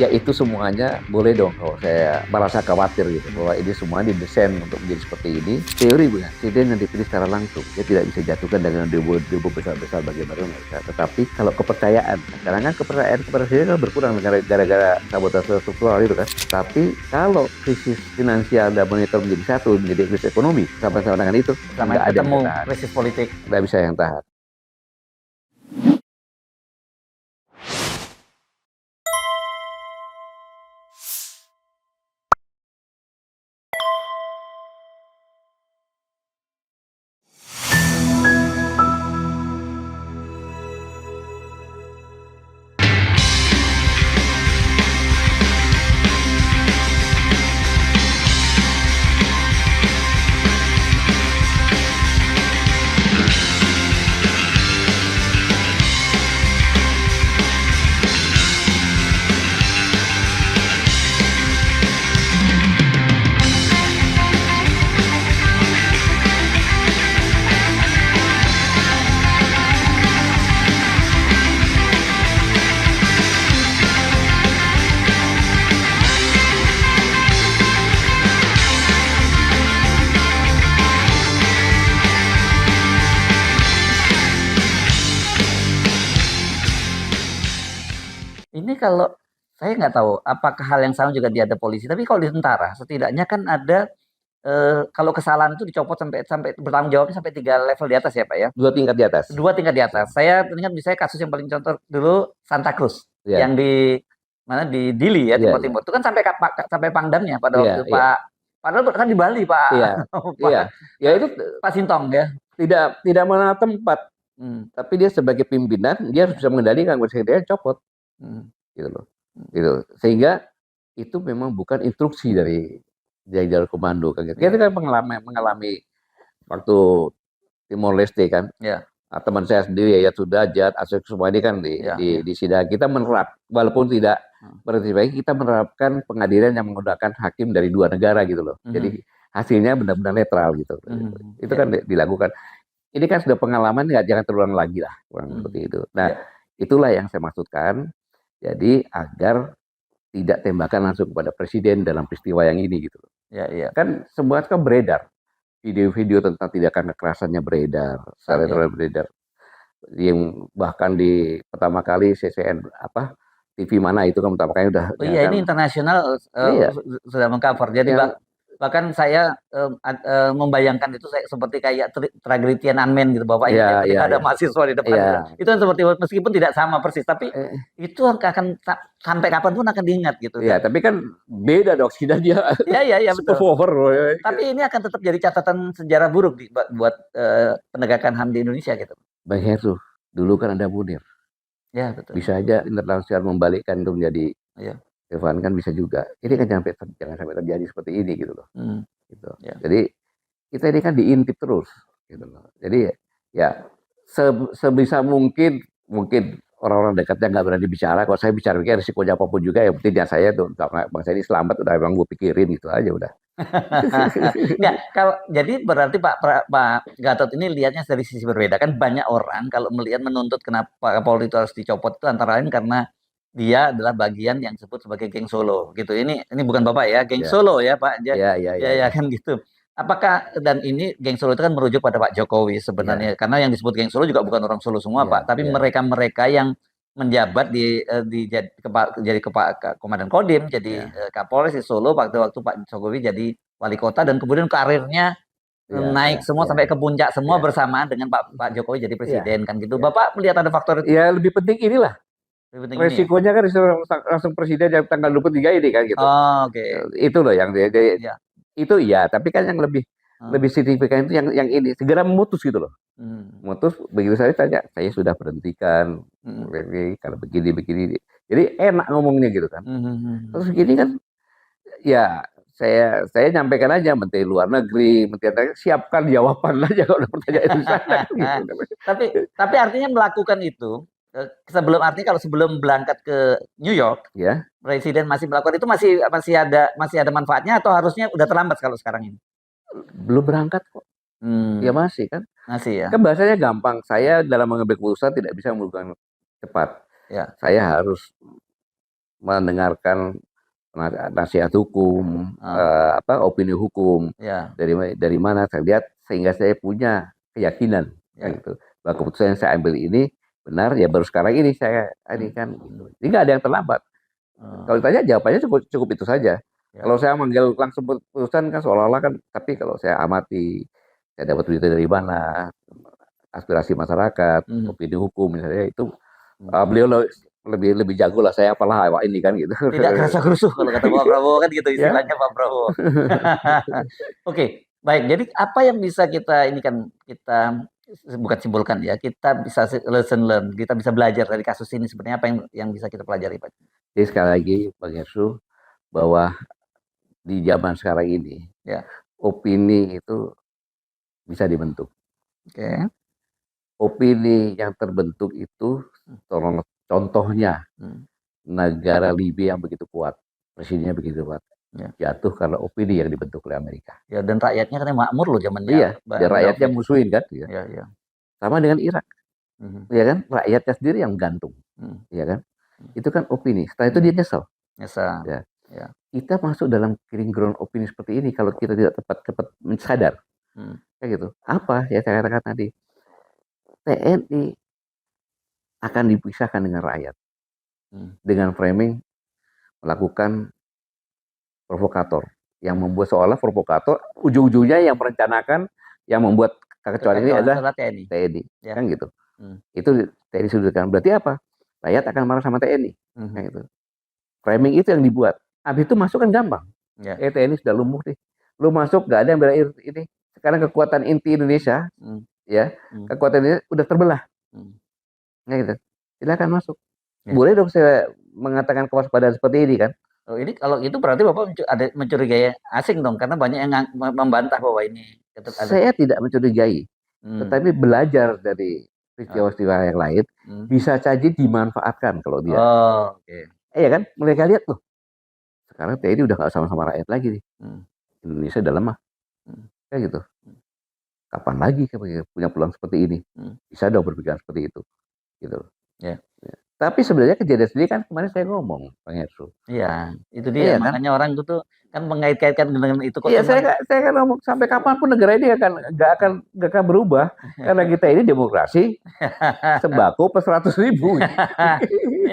Ya itu semuanya boleh dong kalau saya merasa khawatir gitu bahwa ini semua didesain untuk menjadi seperti ini. Teori bukan, presiden yang dipilih secara langsung dia tidak bisa jatuhkan dengan demo besar-besar bagaimana mereka. Tetapi kalau kepercayaan, sekarang kan kepercayaan kepada presiden kan berkurang gara-gara sabotase struktural itu kan. Tapi kalau krisis finansial dan moneter menjadi satu, menjadi krisis ekonomi sama-sama dengan itu, sama nggak ada yang ketemu tahan. krisis politik. Nggak bisa yang tahan. Ini kalau saya nggak tahu apakah hal yang sama juga ada polisi, tapi kalau di tentara setidaknya kan ada kalau kesalahan itu dicopot sampai sampai bertanggung jawabnya sampai 3 level di atas ya Pak ya. 2 tingkat di atas. 2 tingkat di atas. Saya ingat misalnya kasus yang paling contoh dulu Santa Cruz Ya. yang di mana di Dili ya Iya, Timur Timur. Itu kan sampai pangdamnya pada Iya, waktu iya. Pak padahal kan di Bali Pak. Iya, Pak, iya. Ya itu Pak Sintong ya. tidak mengenal tempat, tapi dia sebagai pimpinan dia harus bisa mengendalikan sekretariat copot, gitu loh, gitu. Sehingga itu memang bukan instruksi dari jalur komando kan. Kita kan mengalami waktu Timor Leste kan. Ya. Nah, teman saya sendiri ya Sudrajat, Asep semua ini kan di sidang kita menerap walaupun tidak berarti kita menerapkan pengadilan yang menggunakan hakim dari 2 negara gitu loh. Jadi hasilnya benar-benar netral gitu. Itu kan dilakukan. Ini kan sudah pengalaman, jangan terulang lagi lah kurang seperti itu. Nah, itulah yang saya maksudkan. Jadi agar tidak tembakan langsung kepada presiden dalam peristiwa yang ini gitu. Kan semua kan beredar. Video-video tentang tindakan kekerasannya beredar, beredar. Yang bahkan di pertama kali CCN TV mana itu kan pertama kali udah. Oh iya, ini internasional sudah mengcover. Jadi bahkan saya membayangkan itu seperti kayak tragedi Tiananmen gitu, Bapak ketika ada mahasiswa di depan itu kan seperti meskipun tidak sama persis tapi itu akan sampai kapanpun akan diingat gitu. Iya, tapi kan beda dok dia. Iya betul. Tapi ini akan tetap jadi catatan sejarah buruk buat penegakan HAM di Indonesia gitu. Bang Heru, dulu kan ada Munir. Ya betul. Bisa aja internasional membalikkan itu menjadi Evan kan bisa juga. Ini kan jangan sampai terjadi seperti ini gitu loh. Gitu. Jadi kita ini kan diintip terus gitu loh. Jadi ya sebisa mungkin orang-orang dekatnya nggak berani bicara. Kalau saya bicara risikonya apapun juga ya pentingnya saya tuh bangsa ini selamat udah emang gue pikirin gitu aja udah. Nggak, kalau jadi berarti Pak Gatot ini lihatnya dari sisi berbeda kan. Banyak orang kalau melihat menuntut kenapa Kapolri itu harus dicopot itu antara lain karena dia adalah bagian yang disebut sebagai geng Solo gitu. Ini bukan Bapak ya, geng Solo ya Pak. Ya kan gitu. Apakah dan ini geng Solo itu kan merujuk pada Pak Jokowi sebenarnya karena yang disebut geng Solo juga bukan orang Solo semua Pak, tapi mereka-mereka yang menjabat jadi Komandan Kodim, jadi Kapolres di Solo waktu Pak Jokowi jadi wali kota dan kemudian karirnya naik semua sampai ke puncak semua bersamaan dengan Pak Jokowi jadi presiden kan gitu. Bapak melihat ada faktor itu? Ya lebih penting inilah. Resikonya kan langsung presiden tanggal 23 ini kan gitu. Itu loh yang itu tapi kan yang lebih signifikan itu yang ini segera memutus gitu loh. Memutus begitu saya tanya, saya sudah berhentikan kalau begini. Jadi enak ngomongnya gitu kan. Terus gini kan ya saya nyampaikan aja Menteri Luar Negeri, Menteri siapkan jawaban aja kalau ada pertanyaan itu sana. Gitu. Tapi artinya melakukan itu artinya kalau sebelum berangkat ke New York, presiden masih melakukan itu masih ada manfaatnya atau harusnya udah terlambat kalau sekarang ini? Belum berangkat kok. Ya masih kan. Masih ya. Kan bahasanya gampang. Saya dalam mengambil keputusan tidak bisa melakukan cepat. Saya harus mendengarkan nasihat hukum, opini hukum Ya. dari mana saya lihat sehingga saya punya keyakinan Ya. gitu. Bahwa keputusan yang saya ambil ini benar ya baru sekarang ini saya ini kan gitu. Jadi nggak ada yang terlambat. Kalau ditanya jawabannya cukup itu saja. Ya. Kalau saya manggil langsung putusan kan seolah-olah kan, tapi kalau saya amati, saya dapat berita dari mana, aspirasi masyarakat, opini hukum misalnya itu beliau lebih jago lah saya apalah ini kan gitu. Tidak kerasa kerusuh kalau kata Pak Prabowo kan gitu Ya. istilahnya Pak Prabowo. Oke, baik. Jadi apa yang bisa kita ini kan kita bukan simpulkan ya, kita bisa lesson learn, kita bisa belajar dari kasus ini sebenarnya apa yang bisa kita pelajari Pak? Jadi sekali lagi Bang Hersu bahwa di zaman sekarang ini Ya. opini itu bisa dibentuk. Oke. Opini yang terbentuk itu contohnya negara Libya yang begitu kuat, presidennya begitu kuat, jatuh karena opini yang dibentuk oleh Amerika. Ya, dan rakyatnya kan makmur loh zamannya. Iya, dan rakyatnya musuhin kan. Ya. Ya. Sama dengan Irak, ya kan, rakyatnya sendiri yang gantung, ya kan. Itu kan opini. Setelah itu dia nyesel. Ya. Kita masuk dalam killing ground opini seperti ini kalau kita tidak cepat sadar, kayak gitu. Apa ya saya katakan tadi? TNI akan dipisahkan dengan rakyat dengan framing melakukan provokator yang membuat seolah provokator ujung-ujungnya yang merencanakan yang membuat kekacauan ini adalah TNI ya. Kan gitu. Itu TNI sudutkan berarti apa? Rakyat akan marah sama TNI kan gitu. Framing itu yang dibuat. Habis itu masuk kan gampang. Ya. TNI sudah lumpuh nih. Lu masuk gak ada yang bela ini. Sekarang kekuatan inti Indonesia ya, kekuatan ini udah terbelah. Nah, gitu. Silakan masuk. Ya. Boleh dong saya mengatakan kewaspadaan seperti ini kan? Oh, ini kalau itu berarti Bapak ada mencurigai asing dong, karena banyak yang membantah bahwa ini. Saya tidak mencurigai, tetapi belajar dari peristiwa-peristiwa yang lain bisa saja dimanfaatkan kalau dia. Iya kan? Mereka lihat loh. Sekarang TNI udah nggak sama-sama rakyat lagi nih. Indonesia udah lemah. Kayak gitu. Kapan lagi punya peluang seperti ini? Bisa dong berpikiran seperti itu. Gitu. Ya. Tapi sebenarnya kejadian sendiri kan kemarin saya ngomong, Bang Hersu. Iya, itu dia. Iya, makanya kan? Orang itu kan mengait-kaitkan dengan itu. Iya, saya kan ngomong sampai kapanpun negara ini nggak akan berubah karena kita ini demokrasi, sembako per 100.000.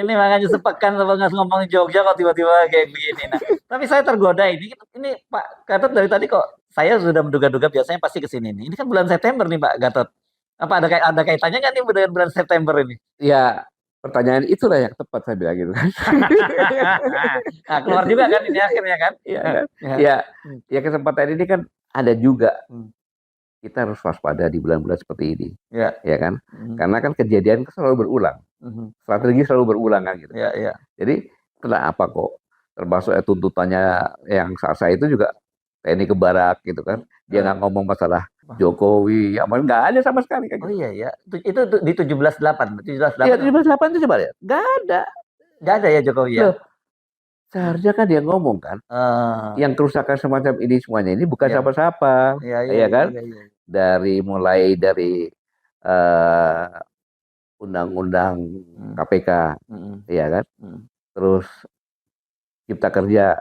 Ini makanya sepekan ngomong Jogja kok tiba-tiba kayak begini. Nah, tapi saya tergoda ini Pak Gatot dari tadi kok saya sudah menduga-duga biasanya pasti ke sini nih. Ini kan bulan September nih Pak Gatot. Apa ada kaitannya nggak nih dengan bulan September ini? Ya. Pertanyaan itulah yang tepat saya bilang gitu kan. Nah, keluar juga kan ini akhirnya kan? Iya kan. Ya kesempatan ini kan ada juga. Kita harus waspada di bulan-bulan seperti ini. Ya kan? Karena kan kejadian selalu berulang. Strategi selalu berulang kan gitu. Kan? Jadi kenapa kok termasuk tuntutannya yang sah-sah itu juga TNI ke barak gitu kan. Dia nggak ngomong masalah Jokowi, nggak ada sama sekali kan. Oh iya ya, itu di 17.8. Iya 17.8 itu coba lihat, nggak ada ya Jokowi ya. Loh, seharusnya kan dia ngomong kan, yang kerusakan semacam ini semuanya ini bukan siapa-siapa, ya kan? Dari mulai dari undang-undang KPK, ya kan? Terus Cipta Kerja,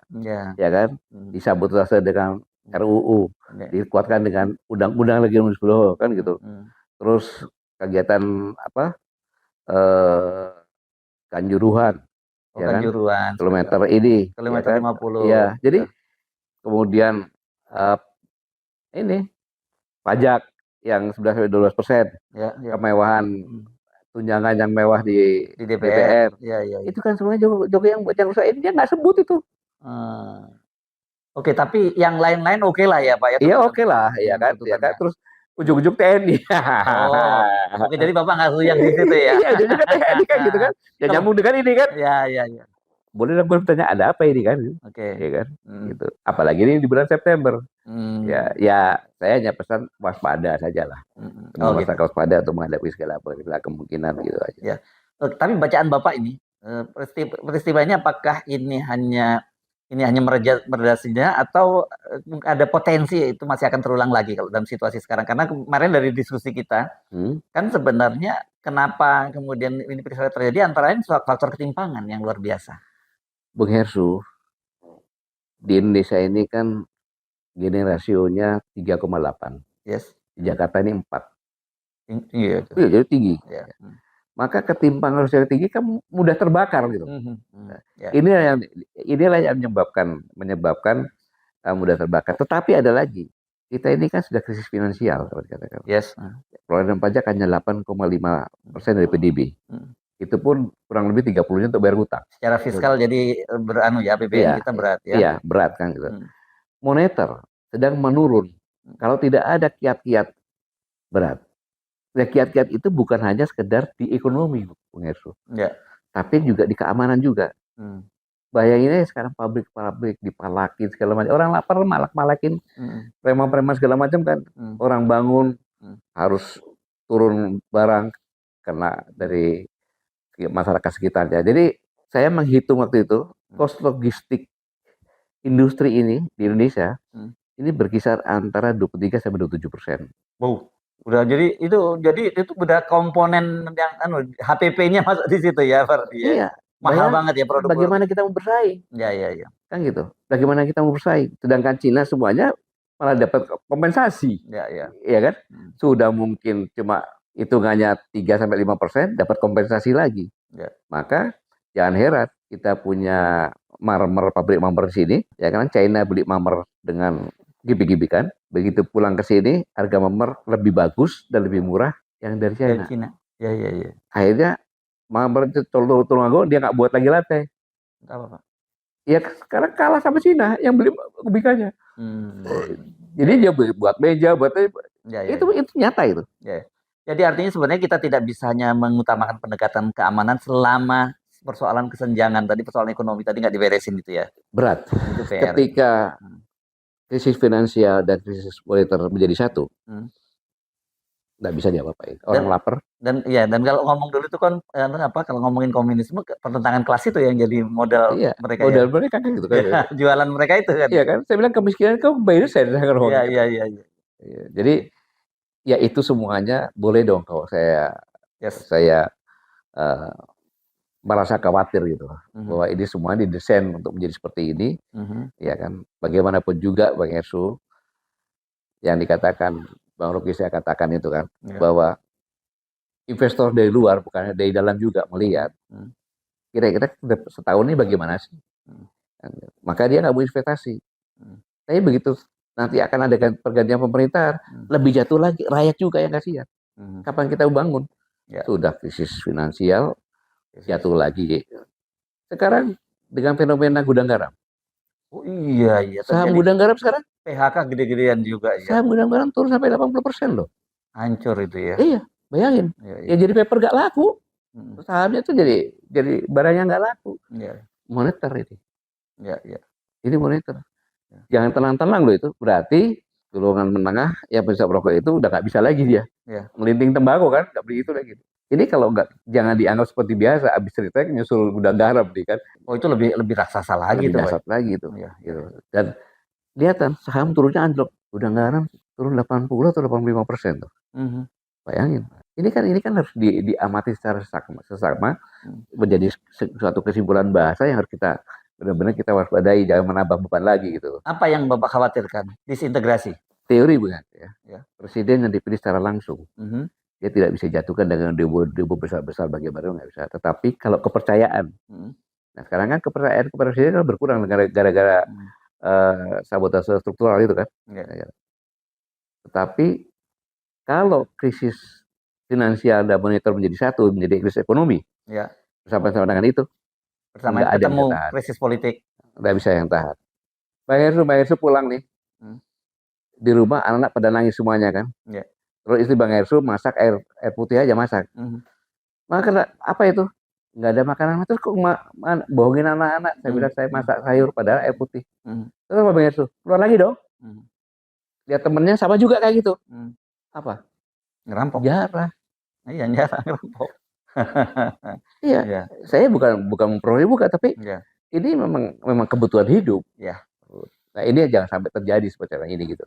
ya kan? Disabotase dengan RUU, dikuatkan dengan undang-undang lagi nomor 10 kan gitu. Terus kegiatan Kanjuruhan, Kanjuruhan, kilometer ini, kilometer 50. Ya, jadi kemudian ini pajak yang 11-12%, kemewahan tunjangan yang mewah di DPR. Itu kan semuanya Jokowi yang rusak ini dia nggak sebut itu. Oke, tapi yang lain-lain oke lah ya Pak ya. Iya oke lah, ya kan. Terus ujung-ujung TNI. Oke, jadi Bapak nggak yang di situ ya. Iya, ujungnya TNI kan gitu kan. Ya nyambung dengan ini kan. Iya. Boleh dong bertanya ada apa ini kan? Oke. Ya kan. Gitu. Apalagi ini di bulan September. Ya saya hanya pesan waspada sajalah. Masyarakat waspada untuk menghadapi segala kemungkinan gitu aja. Ya. Tapi bacaan Bapak ini peristiwa ini apakah ini hanya mereda saja atau ada potensi itu masih akan terulang lagi kalau dalam situasi sekarang? Karena kemarin dari diskusi kita kan sebenarnya kenapa kemudian ini peristiwa terjadi antara lain faktor ketimpangan yang luar biasa. Bung Hersu, di Indonesia ini kan Gini rasionya 3,8. Yes. Di Jakarta ini 4. Iya itu. Iya, jadi tinggi. Ya. Maka ketimpangan rasio tinggi kan mudah terbakar gitu. Nah, Ya. inilah yang menyebabkan mudah terbakar. Tetapi ada lagi. Kita ini kan sudah krisis finansial, seperti katakan. Yes. Pengeluaran pajak hanya 8,5% dari PDB. Itu pun kurang lebih 30-nya untuk bayar hutang. Secara fiskal jadi APBN kita berat ya. Iya, berat kan gitu. Moneter sedang menurun. Kalau tidak ada kiat-kiat berat. Ya, kiat-kiat itu bukan hanya sekedar di ekonomi, Bung Hersu. Ya. Tapi juga di keamanan juga. Bayanginnya sekarang pabrik-pabrik dipalakin segala macam. Orang lapar malak-malakin. Preman-preman segala macam kan. Orang bangun harus turun barang kena dari masyarakat sekitarnya. Jadi saya menghitung waktu itu kos logistik industri ini di Indonesia ini berkisar antara 23 sampai 27%. Wow. Udah jadi itu udah komponen yang HPP-nya masuk di situ ya, berarti ya. Iya. Mahal banget ya produk. Bagaimana kita mau bersaing? Ya. Kan gitu. Bagaimana kita mau bersaing? Sedangkan Cina semuanya malah dapat kompensasi. Ya. Iya kan? Sudah mungkin cuma hitungannya 3 sampai 5% dapat kompensasi lagi. Ya. Maka jangan heran kita punya pabrik marmer di sini, ya kan China beli marmer dengan gibi-gibi kan. Begitu pulang ke sini harga marmer lebih bagus dan lebih murah yang dari China. Ya. Akhirnya marmer itu Tulungagung dia nggak buat lagi latte. Apa Pak? Ya sekarang kalah sama Cina yang beli kubikannya. Jadi dia buat meja, itu nyata itu. Ya. Jadi artinya sebenarnya kita tidak bisa hanya mengutamakan pendekatan keamanan selama persoalan kesenjangan tadi, persoalan ekonomi tadi nggak diberesin gitu ya. Berat. Itu PR. Ketika krisis finansial dan krisis moneter menjadi satu, nggak bisa diapa-apain. Orang lapar. Dan kalau ngomong dulu itu kan kalau ngomongin komunisme pertentangan kelas itu yang jadi modal mereka. Modal mereka kan gitu kan. Ya, jualan mereka itu kan. Iya kan. Saya bilang kemiskinan kau bayar saya. Iya. Jadi ya itu semuanya boleh dong kalau saya merasa khawatir gitu bahwa ini semua didesain untuk menjadi seperti ini. Ya kan. Bagaimanapun juga Bang Hersu yang dikatakan Bang Rocky saya katakan itu kan bahwa investor dari luar bukan dari dalam juga melihat kira-kira setahun ini bagaimana sih, maka dia nggak mau investasi. Tapi begitu nanti akan ada pergantian pemerintah lebih jatuh lagi, rakyat juga yang kasihan. Kapan kita bangun? Sudah krisis finansial jatuh lagi. Sekarang dengan fenomena gudang garam. Oh iya. Saham gudang garam sekarang PHK gede-gedean juga ya. Saham gudang garam turun sampai 80% loh. Hancur itu ya. Iya, bayangin. Ya jadi paper gak laku. Sahamnya tuh jadi barangnya nggak laku. Moneter ini. Ya. Ini moneter. Jangan tenang-tenang loh itu. Berarti golongan menengah yang bisa merokok itu udah nggak bisa lagi dia. Melinting tembakau kan, nggak beli itu lagi. Ini kalau nggak, jangan dianggap seperti biasa. Abis cerita nyusul gudang garam nih kan. Oh itu lebih raksasa lagi tuh. Lebih lagi itu. Gitu. Dan lihat kan saham turunnya anjlok. Gudang garam turun 80 atau 85% tuh. Bayangin. Ini kan harus diamati secara sesama menjadi suatu kesimpulan bahasa yang harus kita benar-benar kita waspadai, jangan menambah beban lagi gitu. Apa yang Bapak khawatirkan? Disintegrasi. Teori bukan ya. Presiden yang dipilih secara langsung. Dia tidak bisa jatuhkan dengan demo besar-besar bagaimana nggak bisa. Tetapi kalau kepercayaan, nah sekarang kan kepercayaan kepada presiden kan berkurang gara-gara sabotase struktural itu kan. Tetapi kalau krisis finansial dan moneter menjadi satu, menjadi krisis ekonomi, bersama-sama dengan itu, bersama ketemu krisis politik, nggak bisa yang tahan. Bang Hersu pulang nih, di rumah anak-anak pada nangis semuanya kan. Terus istri Bang Hersu masak air putih aja masak. Maka apa itu? Nggak ada makanan. Terus kok bohongin anak-anak? Saya bilang saya masak sayur padahal air putih. Terus Bang Hersu keluar lagi dong. Lihat temennya sama juga kayak gitu. Apa? Ngerampok. Jarah. Iya, jarah ngerampok. Iya. Saya bukan memperoleh tapi ini memang kebutuhan hidup. Nah ini jangan sampai terjadi seperti ini gitu.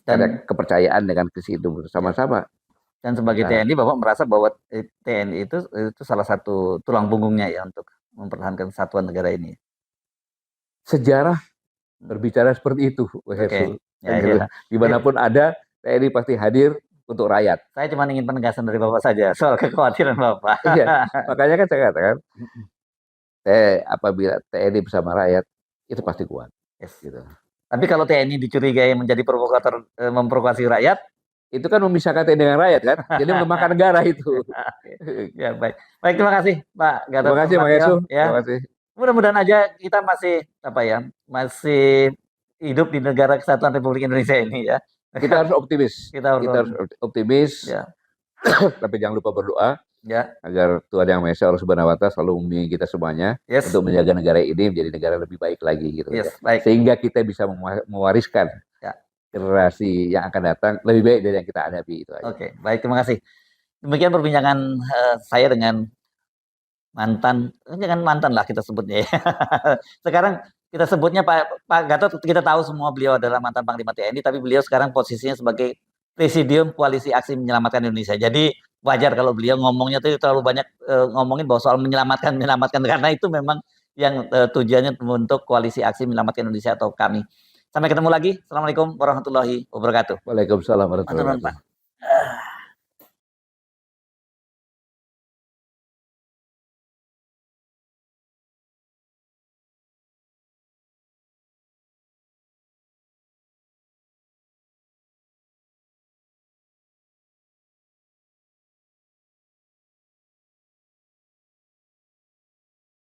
Dan ada kepercayaan dengan krisis itu bersama-sama. Dan sebagai TNI Bapak merasa bahwa TNI itu salah satu tulang punggungnya ya untuk mempertahankan kesatuan negara ini. sejarah berbicara seperti itu, Oke. Ya, gitu. ya. Dimanapun ada, TNI pasti hadir untuk rakyat. Saya cuma ingin penegasan dari Bapak saja soal kekhawatiran Bapak. Iya, makanya kan saya katakan, apabila TNI bersama rakyat, itu pasti kuat. Yes. Gitu. Tapi kalau TNI dicurigai menjadi provokator, memprovokasi rakyat, itu kan memisahkan TNI dengan rakyat kan, jadi melemahkan negara itu. Ya baik, baik terima kasih Pak Gatot Terima kasih Pak Nurmantio. Yesu. Ya, Terima kasih. mudah-mudahan aja kita masih apa ya, masih hidup di negara kesatuan Republik Indonesia ini ya. Kita harus optimis. Kita harus optimis. Ya. Tapi jangan lupa berdoa. Ya. Agar Tuhan Yang Maha Esa Allah Subhanahu Wa Taala selalu membimbing kita semuanya untuk menjaga negara ini menjadi negara lebih baik lagi gitu. Baik. Sehingga kita bisa mewariskan generasi yang akan datang lebih baik dari yang kita hadapi itu aja. Oke, baik, terima kasih. Demikian perbincangan saya dengan jangan mantan lah kita sebutnya ya. Sekarang kita sebutnya Pak Gatot, kita tahu semua beliau adalah mantan Panglima TNI, tapi beliau sekarang posisinya sebagai Presidium Koalisi Aksi Menyelamatkan Indonesia. Jadi wajar kalau beliau ngomongnya tuh terlalu banyak ngomongin bahwa soal menyelamatkan karena itu memang yang tujuannya untuk Koalisi Aksi Menyelamatkan Indonesia atau kami. Sampai ketemu lagi. Assalamualaikum warahmatullahi wabarakatuh. Waalaikumsalam warahmatullahi wabarakatuh.